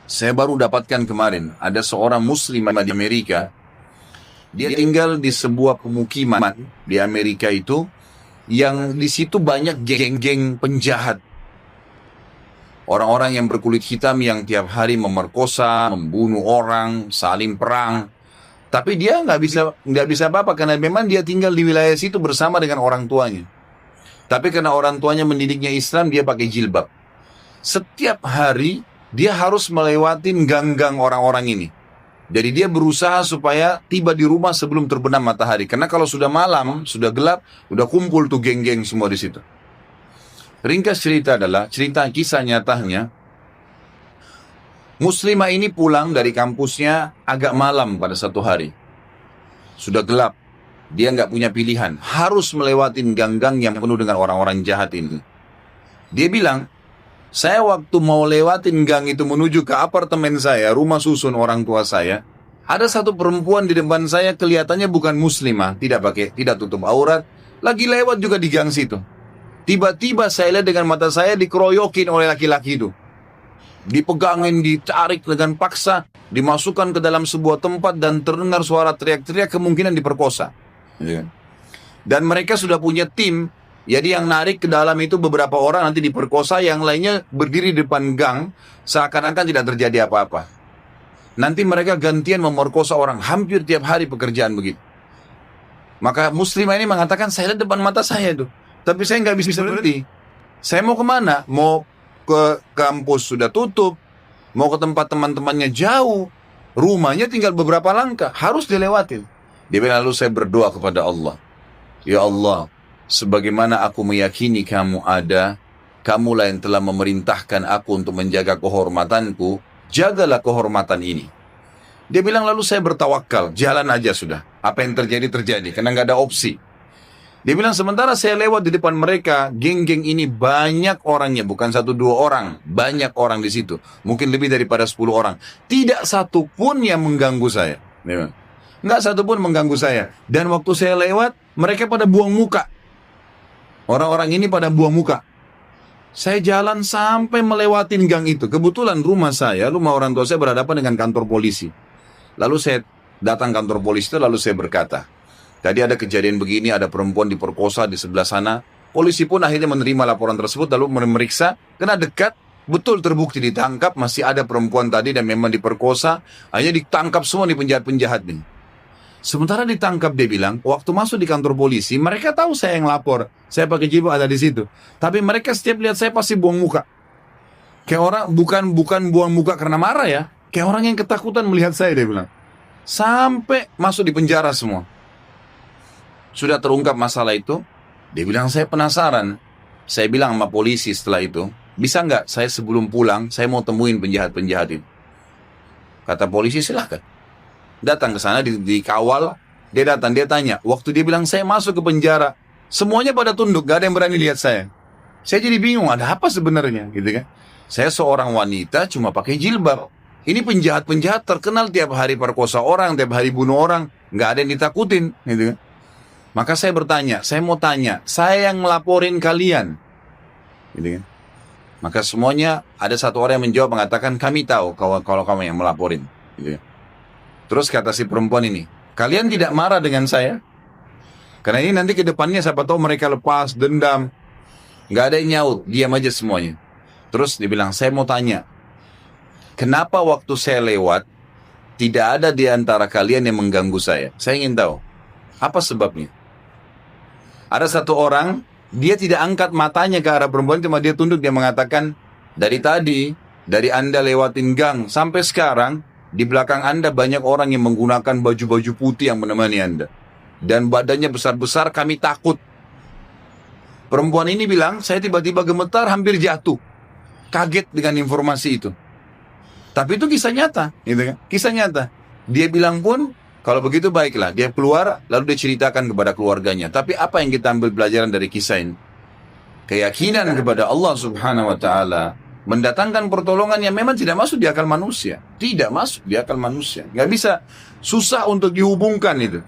Saya baru dapatkan kemarin, ada seorang muslim di Amerika, dia tinggal di sebuah pemukiman di Amerika itu, yang di situ banyak geng-geng penjahat. Orang-orang yang berkulit hitam yang tiap hari memerkosa, membunuh orang, saling perang. Tapi dia nggak bisa apa-apa karena memang dia tinggal di wilayah situ bersama dengan orang tuanya. Tapi karena orang tuanya mendidiknya Islam, dia pakai jilbab. Setiap hari dia harus melewati gang-gang orang-orang ini. Jadi dia berusaha supaya tiba di rumah sebelum terbenam matahari. Karena kalau sudah malam, sudah gelap, udah kumpul tuh geng-geng semua di situ. Ringkas cerita adalah, cerita kisah nyatanya, muslimah ini pulang dari kampusnya agak malam pada satu hari. Sudah gelap, dia nggak punya pilihan, harus melewati gang-gang yang penuh dengan orang-orang jahat ini. Dia bilang, saya waktu mau lewatin gang itu menuju ke apartemen saya, rumah susun orang tua saya, ada satu perempuan di depan saya kelihatannya bukan muslimah, tidak tutup aurat, lagi lewat juga di gang situ. Tiba-tiba saya lihat dengan mata saya dikeroyokin oleh laki-laki itu. Dipegangin, ditarik dengan paksa, dimasukkan ke dalam sebuah tempat dan terdengar suara teriak-teriak, kemungkinan diperkosa. Dan mereka sudah punya tim, jadi yang narik ke dalam itu beberapa orang nanti diperkosa, yang lainnya berdiri di depan gang, seakan-akan tidak terjadi apa-apa. Nanti mereka gantian memerkosa orang, hampir tiap hari pekerjaan begitu. Maka muslimah ini mengatakan, saya lihat depan mata saya tuh. Tapi saya nggak bisa berhenti. Saya mau kemana? Mau ke kampus sudah tutup, mau ke tempat teman-temannya jauh, rumahnya tinggal beberapa langkah, harus dilewatin. Dia bilang, lalu saya berdoa kepada Allah, ya Allah, sebagaimana aku meyakini kamu ada, kamulah yang telah memerintahkan aku untuk menjaga kehormatanku, jagalah kehormatan ini. Dia bilang, lalu saya bertawakal, jalan aja sudah, apa yang terjadi terjadi, karena nggak ada opsi. Dia bilang, sementara saya lewat di depan mereka, geng-geng ini banyak orangnya, bukan 1-2 orang, banyak orang di situ, mungkin lebih daripada 10 orang. Tidak satu pun yang mengganggu saya. Nggak satu pun mengganggu saya. Dan waktu saya lewat, mereka pada buang muka. Orang-orang ini pada buang muka. Saya jalan sampai melewatin gang itu. Kebetulan rumah orang tua saya berhadapan dengan kantor polisi. Lalu saya datang kantor polisi itu, lalu saya berkata, tadi ada kejadian begini, ada perempuan diperkosa di sebelah sana. Polisi pun akhirnya menerima laporan tersebut, lalu memeriksa, kena dekat, betul terbukti ditangkap, masih ada perempuan tadi dan memang diperkosa, akhirnya ditangkap semua di penjahat-penjahat ini. Sementara ditangkap, dia bilang, waktu masuk di kantor polisi, mereka tahu saya yang lapor, saya pakai jilbab ada di situ. Tapi mereka setiap lihat saya pasti buang muka. Kayak orang, bukan buang muka karena marah ya, kayak orang yang ketakutan melihat saya, dia bilang. Sampai masuk di penjara semua. Sudah terungkap masalah itu, dia bilang, saya penasaran. Saya bilang sama polisi setelah itu, bisa nggak saya sebelum pulang, saya mau temuin penjahat-penjahat itu. Kata polisi, silahkan. Datang ke sana, dikawal, dia datang, dia tanya. Waktu dia bilang, saya masuk ke penjara, semuanya pada tunduk, gak ada yang berani lihat saya. Saya jadi bingung, ada apa sebenarnya, gitu kan. Saya seorang wanita, cuma pakai jilbab. Ini penjahat-penjahat terkenal tiap hari perkosa orang, tiap hari bunuh orang, gak ada yang ditakutin, gitu kan. Maka saya bertanya, saya mau tanya, saya yang ngelaporin kalian, gitu kan. Maka semuanya ada satu orang yang menjawab mengatakan, kami tahu kalau kamu yang melaporin, gitu kan. Terus kata si perempuan ini, kalian tidak marah dengan saya? Karena ini nanti ke depannya siapa tahu mereka lepas dendam. Gak ada yang nyaut, diam aja semuanya. Terus dia bilang, saya mau tanya, kenapa waktu saya lewat tidak ada di antara kalian yang mengganggu saya? Saya ingin tahu, apa sebabnya? Ada satu orang, dia tidak angkat matanya ke arah perempuan, cuma dia tunduk, dia mengatakan, dari tadi, dari Anda lewatin gang sampai sekarang, di belakang Anda banyak orang yang menggunakan baju-baju putih yang menemani Anda. Dan badannya besar-besar, kami takut. Perempuan ini bilang, saya tiba-tiba gemetar, hampir jatuh. Kaget dengan informasi itu. Tapi itu kisah nyata, gitu kan? Kisah nyata. Dia bilang pun, kalau begitu baiklah, dia keluar, lalu dia ceritakan kepada keluarganya. Tapi apa yang kita ambil pelajaran dari kisah ini? Keyakinan kepada Allah Subhanahu wa Ta'ala mendatangkan pertolongan yang memang tidak masuk di akal manusia. Tidak masuk di akal manusia. Nggak bisa, susah untuk dihubungkan itu.